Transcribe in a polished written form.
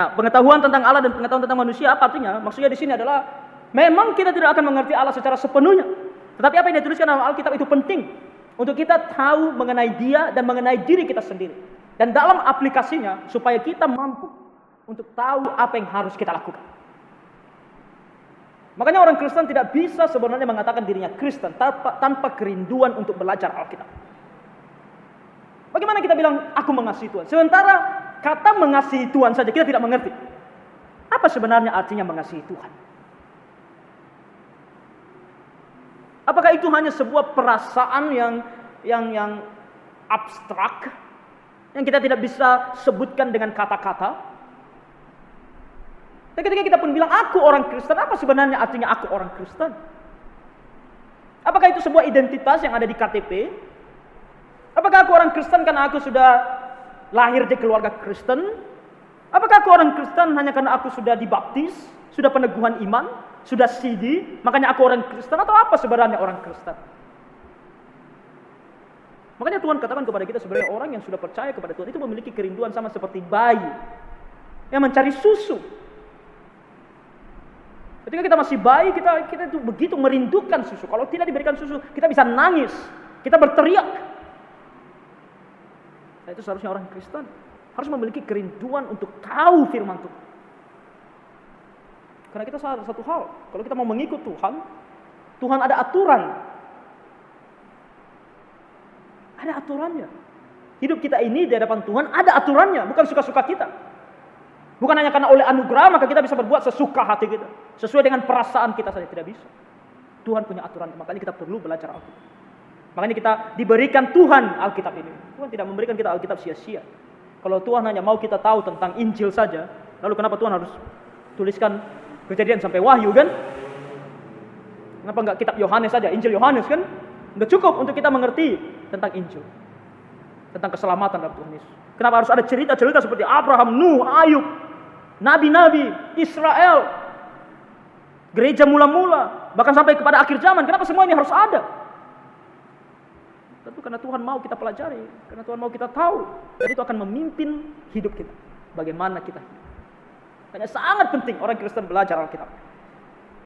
Nah, pengetahuan tentang Allah dan pengetahuan tentang manusia apa artinya? Maksudnya di sini adalah memang kita tidak akan mengerti Allah secara sepenuhnya. Tetapi apa yang dituliskan dalam Alkitab itu penting untuk kita tahu mengenai Dia dan mengenai diri kita sendiri. Dan dalam aplikasinya supaya kita mampu untuk tahu apa yang harus kita lakukan. Makanya orang Kristen tidak bisa sebenarnya mengatakan dirinya Kristen tanpa kerinduan untuk belajar Alkitab. Bagaimana kita bilang aku mengasihi Tuhan? Sementara kata mengasihi Tuhan saja kita tidak mengerti. Apa sebenarnya artinya mengasihi Tuhan? Apakah itu hanya sebuah perasaan yang abstrak yang kita tidak bisa sebutkan dengan kata-kata? Dan ketika kita pun bilang aku orang Kristen, apa sebenarnya artinya aku orang Kristen? Apakah itu sebuah identitas yang ada di KTP? Apakah aku orang Kristen karena aku sudah lahir di keluarga Kristen? Apakah aku orang Kristen hanya karena aku sudah dibaptis, sudah peneguhan iman, sudah CD, makanya aku orang Kristen? Atau apa sebenarnya orang Kristen? Makanya Tuhan katakan kepada kita sebenarnya orang yang sudah percaya kepada Tuhan itu memiliki kerinduan sama seperti bayi yang mencari susu. Ketika kita masih bayi, kita itu begitu merindukan susu. Kalau tidak diberikan susu, kita bisa nangis, kita berteriak. Nah, itu seharusnya orang Kristen harus memiliki kerinduan untuk tahu firman Tuhan. Karena kita sadar satu hal, kalau kita mau mengikut Tuhan, Tuhan ada aturan. Ada aturannya. Hidup kita ini di hadapan Tuhan ada aturannya, bukan suka-suka kita. Bukan hanya karena oleh anugerah maka kita bisa berbuat sesuka hati kita, sesuai dengan perasaan kita saja, tidak bisa. Tuhan punya aturan, makanya kita perlu belajar Alkitab. Makanya kita diberikan Tuhan Alkitab ini. Tuhan tidak memberikan kita Alkitab sia-sia. Kalau Tuhan hanya mau kita tahu tentang Injil saja, lalu kenapa Tuhan harus tuliskan Kejadian sampai Wahyu kan? Kenapa enggak kitab Yohanes saja, Injil Yohanes kan? Sudah cukup untuk kita mengerti tentang Injil, tentang keselamatan dalam Tuhan Yesus. Kenapa harus ada cerita-cerita seperti Abraham, Nuh, Ayub, nabi-nabi, Israel, gereja mula-mula, bahkan sampai kepada akhir zaman? Kenapa semua ini harus ada? Tentu karena Tuhan mau kita pelajari, karena Tuhan mau kita tahu, dan itu akan memimpin hidup kita. Bagaimana kita hidup. Makanya sangat penting orang Kristen belajar Alkitab.